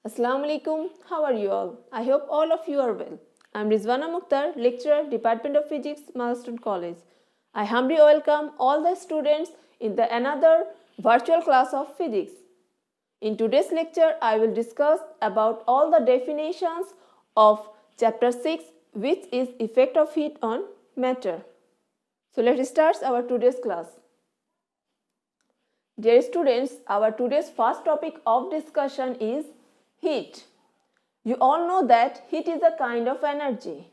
Assalamu alaikum. How are you all? I hope all of you are well. I am Rizwana Mukhtar, lecturer, Department of Physics, Milestone College. I humbly welcome all the students in the another virtual class of physics. In today's lecture, I will discuss about all the definitions of chapter 6, which is effect of heat on matter. So let's start our today's class. Dear students, our today's first topic of discussion is heat. You all know that heat is a kind of energy.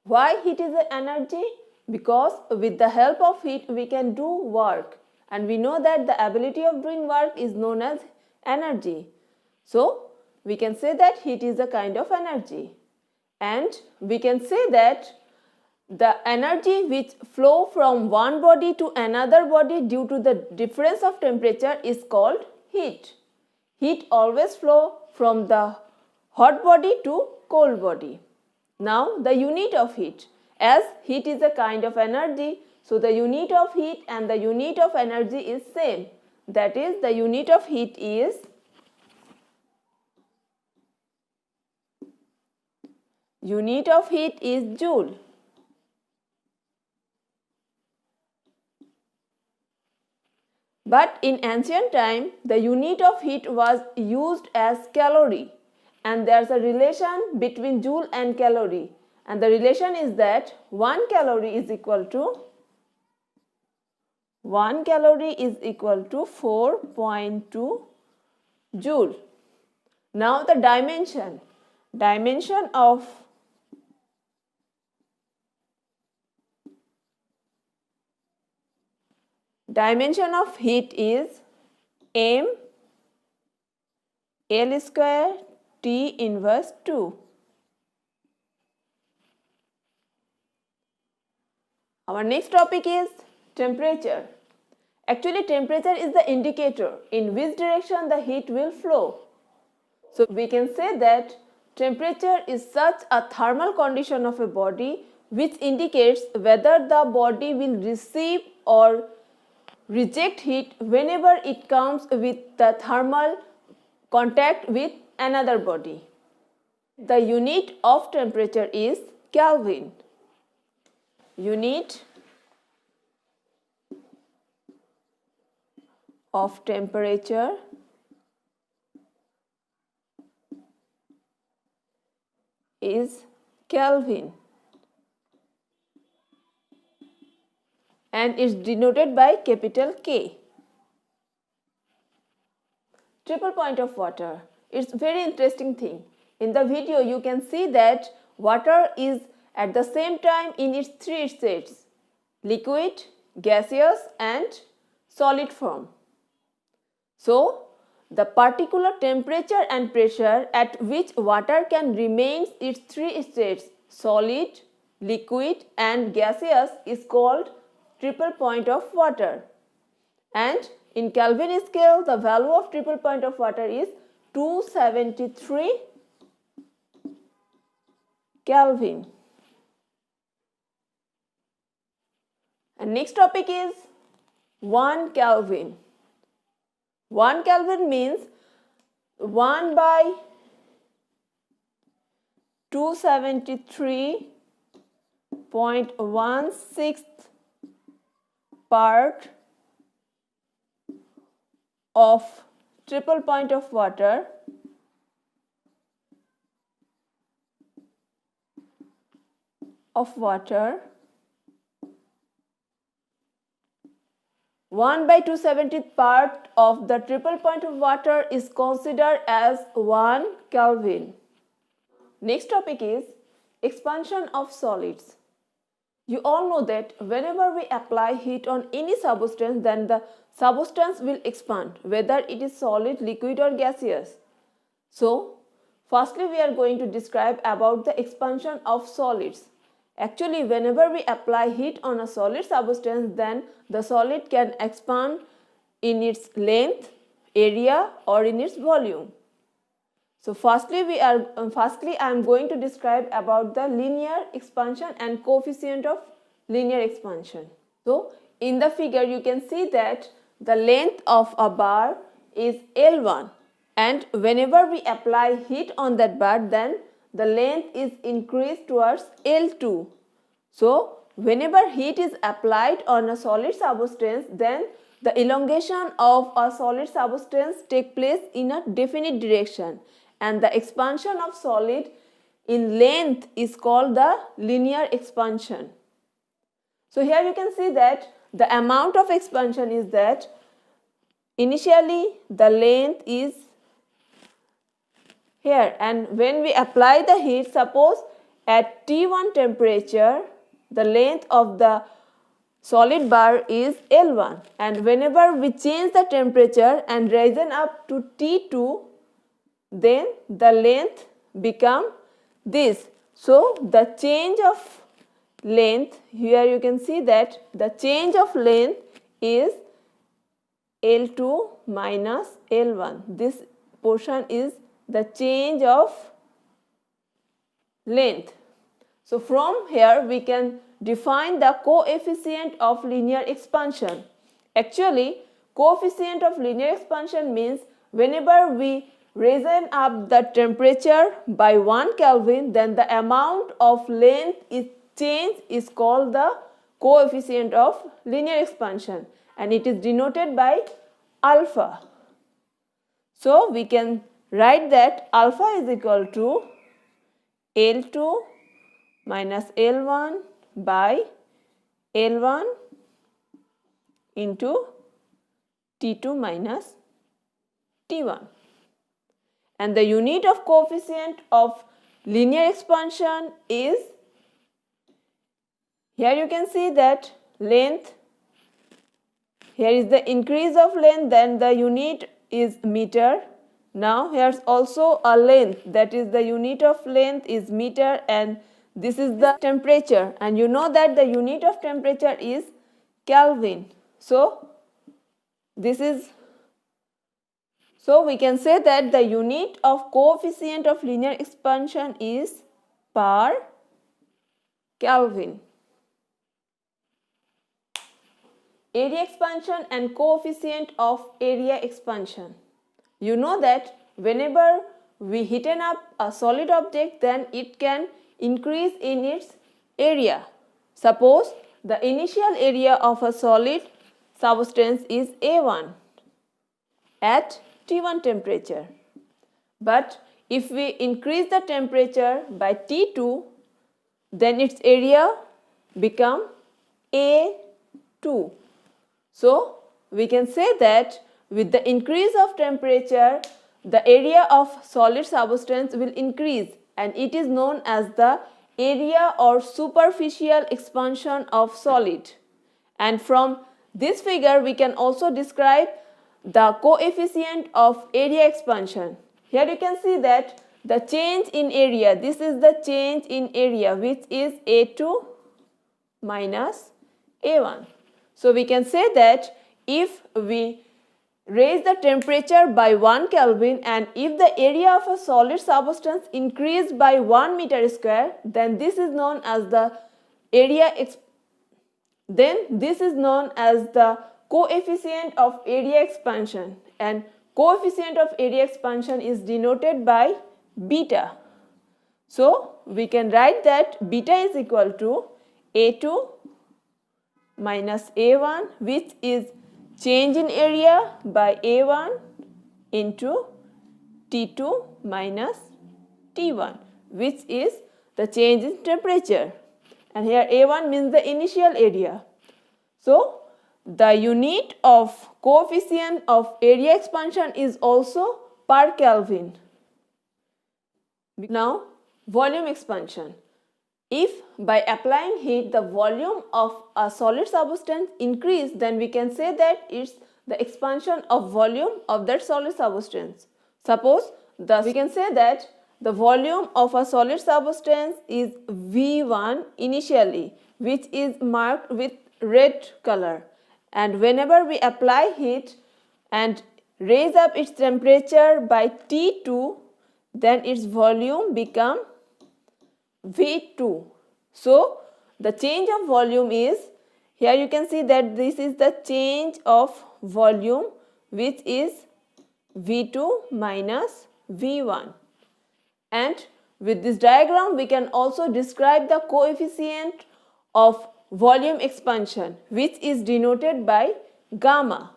Why heat is an energy? Because with the help of heat we can do work, and we know that the ability of doing work is known as energy. So we can say that heat is a kind of energy, and we can say that the energy which flow from one body to another body due to the difference of temperature is called heat. Heat always flow from the hot body to cold body. Now the unit of heat, as heat is a kind of energy, so the unit of heat and the unit of energy is same. That is, the unit of heat is joule. But in ancient time, the unit of heat was used as calorie, and there is a relation between joule and calorie, and the relation is that 1 calorie is equal to 4.2 joule. Now the dimension of heat is m L square T inverse 2. Our next topic is temperature. Actually, temperature is the indicator in which direction the heat will flow. So we can say that temperature is such a thermal condition of a body which indicates whether the body will receive or reject heat whenever it comes with the thermal contact with another body. The unit of temperature is Kelvin. Unit of temperature is Kelvin, and is denoted by capital K. Triple point of water. It's very interesting thing. In the video you can see that water is at the same time in its three states: liquid, gaseous and solid form. So the particular temperature and pressure at which water can remain its three states, solid, liquid and gaseous, is called triple point of water. And in Kelvin scale, the value of triple point of water is 273 Kelvin. And next topic is 1 Kelvin. 1 Kelvin means 1 by 273.16 part of triple point of water (1 by 270th part of the triple point of water is considered as 1 Kelvin. Next topic is expansion of solids. You all know that whenever we apply heat on any substance, then the substance will expand, whether it is solid, liquid or gaseous. So, firstly we are going to describe about the expansion of solids. Actually, whenever we apply heat on a solid substance, then the solid can expand in its length, area or in its volume. So firstly I am going to describe about the linear expansion and coefficient of linear expansion. So in the figure you can see that the length of a bar is L1 and whenever we apply heat on that bar, then the length is increased towards L2. So whenever heat is applied on a solid substance, then the elongation of a solid substance take place in a definite direction, and the expansion of solid in length is called the linear expansion. So here you can see that the amount of expansion is that initially the length is here, and when we apply the heat, suppose at T1 temperature the length of the solid bar is L1, and whenever we change the temperature and raisen up to T2, then the length become this. So the change of length, here you can see that the change of length is L2 minus L1. This portion is the change of length. So from here we can define the coefficient of linear expansion. Actually, coefficient of linear expansion means whenever we raisen up the temperature by 1 Kelvin, then the amount of length is changed is called the coefficient of linear expansion, and it is denoted by alpha. So we can write that alpha is equal to L2 minus L1 by L1 into T2 minus T1. And the unit of coefficient of linear expansion is, here you can see that length, here is the increase of length, then the unit is meter. Now here's also a length, that is the unit of length is meter, and this is the temperature, and you know that the unit of temperature is Kelvin. So we can say that the unit of coefficient of linear expansion is per Kelvin. Area expansion and coefficient of area expansion. You know that whenever we heaten up a solid object, then it can increase in its area. Suppose the initial area of a solid substance is A1 at T1 temperature, but if we increase the temperature by T2, then its area become A2. So we can say that with the increase of temperature, the area of solid substance will increase, and it is known as the area or superficial expansion of solid. And from this figure we can also describe the coefficient of area expansion. Here you can see that the change in area, this is the change in area, which is A2 minus A1. So we can say that if we raise the temperature by 1 Kelvin and if the area of a solid substance increased by 1 meter square, then this is known as the coefficient of area expansion, and coefficient of area expansion is denoted by beta. So we can write that beta is equal to A2 minus A1, which is change in area by A1 into T2 minus T1, which is the change in temperature, and here A1 means the initial area. So the unit of coefficient of area expansion is also per Kelvin. Now volume expansion. If by applying heat the volume of a solid substance increase, then we can say that it's the expansion of volume of that solid substance. Suppose we can say that the volume of a solid substance is V1 initially, which is marked with red color, and whenever we apply heat and raise up its temperature by T2, then its volume become V2. So the change of volume is, here you can see that this is the change of volume, which is V2 minus V1. And with this diagram, we can also describe the coefficient of volume expansion, which is denoted by gamma.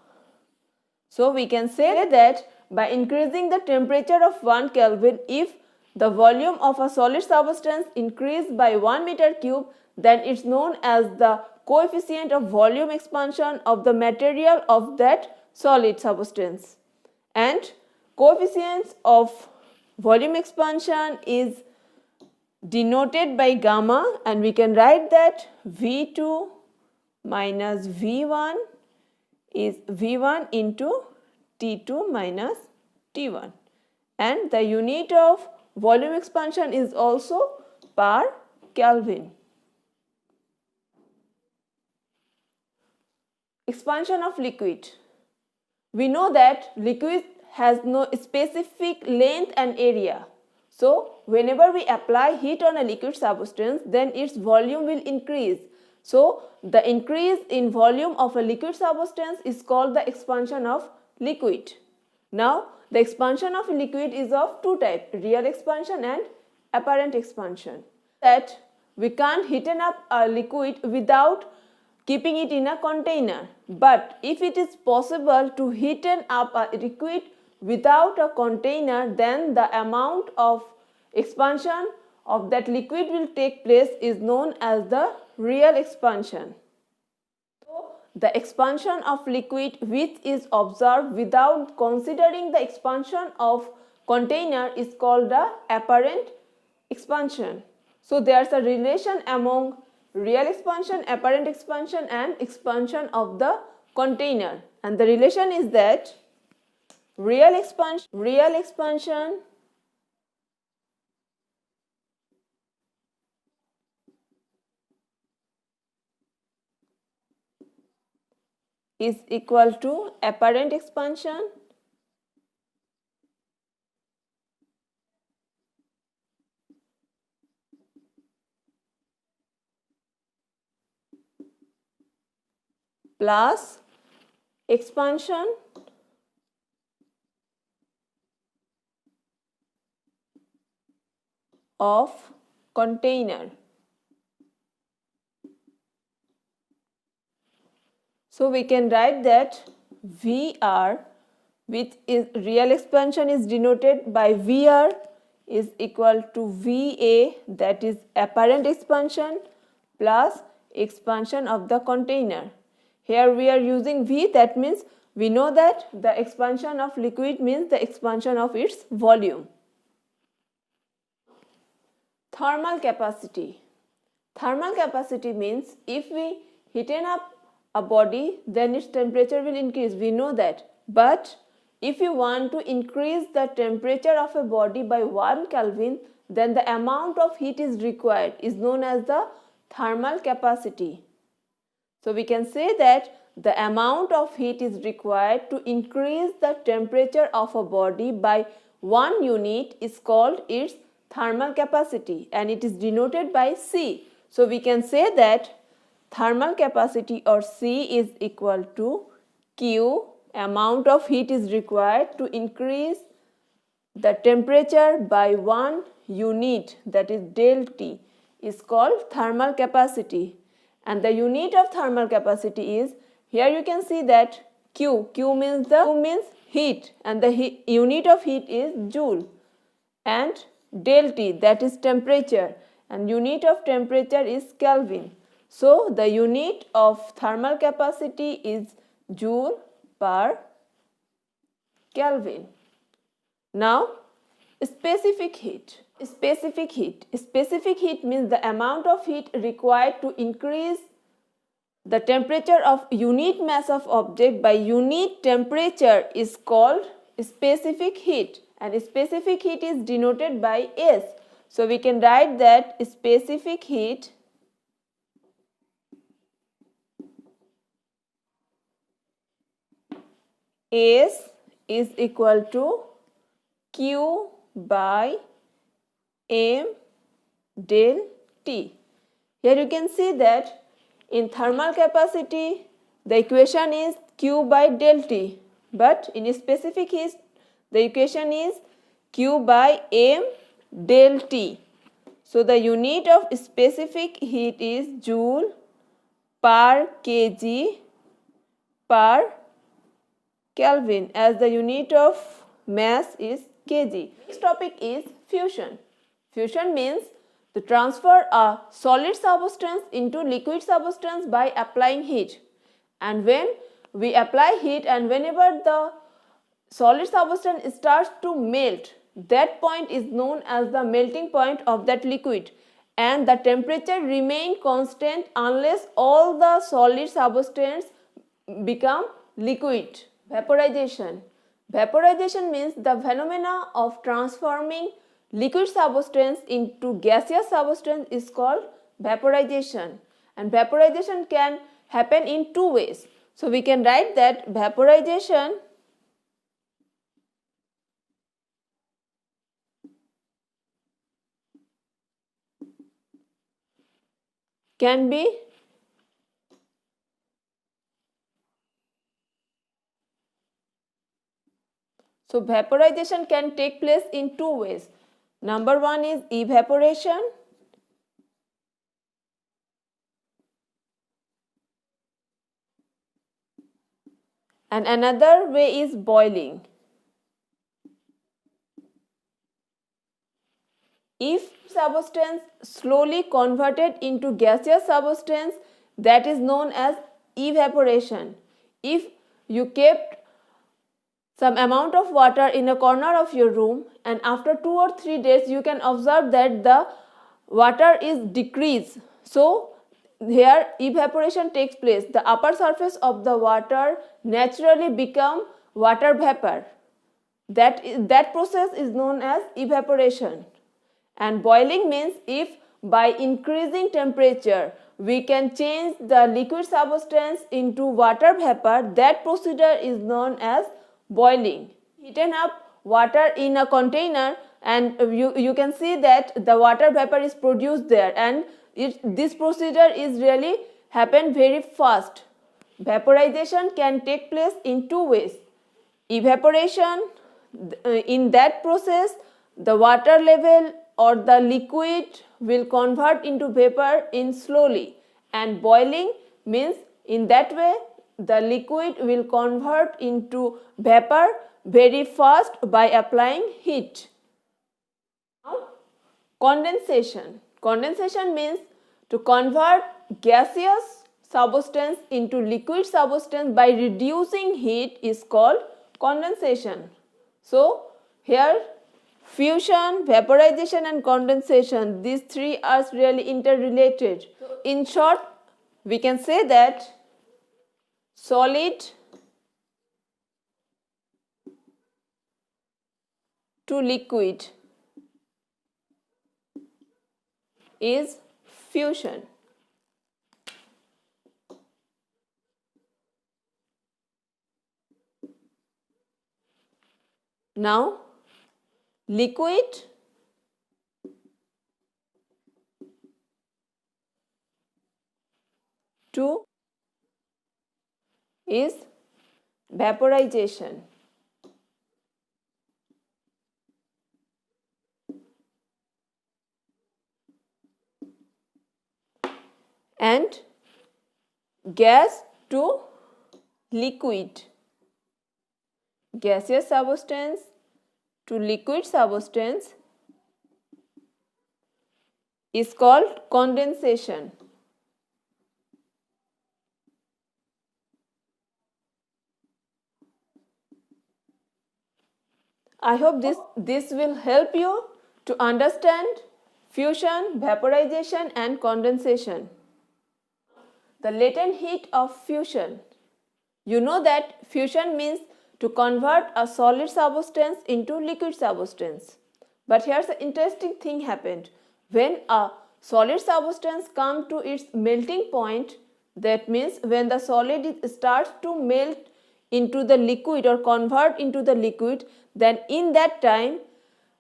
So we can say that by increasing the temperature of 1 Kelvin, if the volume of a solid substance increased by 1 meter cube, then it's known as the coefficient of volume expansion of the material of that solid substance. And coefficients of volume expansion is denoted by gamma, and we can write that V2 minus V1 is V1 into T2 minus T1, and the unit of volume expansion is also per Kelvin. Expansion of liquid. We know that liquid has no specific length and area. So, whenever we apply heat on a liquid substance, then its volume will increase. So, the increase in volume of a liquid substance is called the expansion of liquid. Now, the expansion of liquid is of two types, real expansion and apparent expansion. That we can't heaten up a liquid without keeping it in a container. But if it is possible to heaten up a liquid without a container, then the amount of expansion of that liquid will take place is known as the real expansion. So, the expansion of liquid which is observed without considering the expansion of container is called the apparent expansion. So, there is a relation among real expansion, apparent expansion and expansion of the container, and the relation is that real expansion is equal to apparent expansion plus expansion of container. So we can write that VR, which is real expansion, is denoted by VR is equal to VA, that is apparent expansion, plus expansion of the container. Here we are using V, that means we know that the expansion of liquid means the expansion of its volume. Thermal capacity. Thermal capacity means if we heaten up a body, then its temperature will increase. We know that. But if you want to increase the temperature of a body by 1 Kelvin, then the amount of heat is required is known as the thermal capacity. So we can say that the amount of heat is required to increase the temperature of a body by 1 unit is called its thermal capacity, and it is denoted by C. So we can say that thermal capacity or C is equal to Q, amount of heat is required to increase the temperature by 1 unit, that is del T, is called thermal capacity. And the unit of thermal capacity is, here you can see that Q means heat, and the unit of heat is joule, and del T, that is temperature, and unit of temperature is Kelvin. So the unit of thermal capacity is joule per Kelvin. Now, specific heat. Specific heat means the amount of heat required to increase the temperature of unit mass of object by unit temperature is called specific heat, and specific heat is denoted by S. So we can write that specific heat S is equal to Q by M del T. Here you can see that in thermal capacity the equation is Q by del T, but in specific heat The equation is Q by m del T. So the unit of specific heat is joule per kg per Kelvin, as the unit of mass is kg. Next topic is fusion. Fusion means to transfer a solid substance into liquid substance by applying heat. And when we apply heat and whenever the solid substance starts to melt, that point is known as the melting point of that liquid, and the temperature remain constant unless all the solid substance become liquid. Vaporization. Vaporization means the phenomena of transforming liquid substance into gaseous substance is called vaporization, and vaporization can happen in two ways. So we can write that vaporization can be vaporization can take place in two ways. Number one is evaporation, and another way is boiling. If substance slowly converted into gaseous substance, that is known as evaporation. If you kept some amount of water in a corner of your room and after 2 or 3 days you can observe that the water is decreased. So here evaporation takes place. The upper surface of the water naturally become water vapor. That process is known as evaporation. And boiling means if by increasing temperature we can change the liquid substance into water vapor, that procedure is known as boiling. Heaten up water in a container and you can see that the water vapor is produced there, and this procedure is really happen very fast. Vaporization can take place in two ways. Evaporation, in that process the water level or the liquid will convert into vapor in slowly, and boiling means in that way the liquid will convert into vapor very fast by applying heat. Now, condensation. Condensation means to convert gaseous substance into liquid substance by reducing heat is called condensation. So here fusion, vaporization and condensation, these three are really interrelated. So in short, we can say that solid to liquid is fusion. Now, liquid to is vaporization. And gas to liquid, gaseous substance to liquid substance is called condensation. I hope this will help you to understand fusion, vaporization and condensation. The latent heat of fusion. You know that fusion means to convert a solid substance into liquid substance. But here's the interesting thing happened. When a solid substance comes to its melting point, that means when the solid starts to melt into the liquid or convert into the liquid, then in that time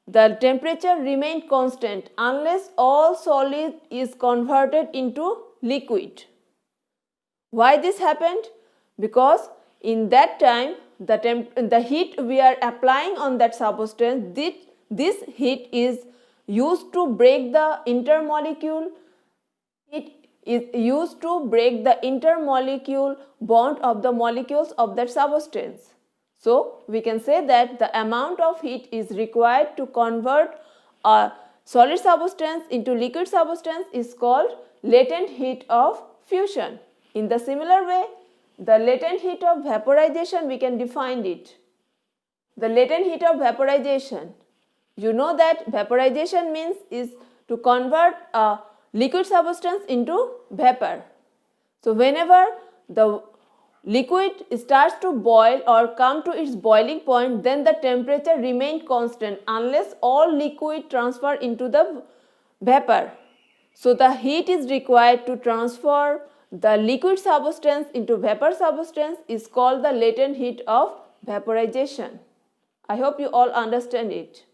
the temperature remains constant unless all solid is converted into liquid. Why this happened? Because in that time the heat we are applying on that substance, this heat is used to break the intermolecule. It is used to break the intermolecule bond of the molecules of that substance. So we can say that the amount of heat is required to convert a solid substance into liquid substance is called latent heat of fusion. In the similar way, the latent heat of vaporization, we can define it. The latent heat of vaporization. You know that vaporization means is to convert a liquid substance into vapor. So whenever the liquid starts to boil or come to its boiling point, then the temperature remains constant unless all liquid transfer into the vapor. So the heat is required to transfer the liquid substance into vapor substance is called the latent heat of vaporization. I hope you all understand it.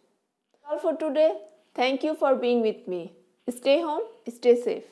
All for today. Thank you for being with me. Stay home, stay safe.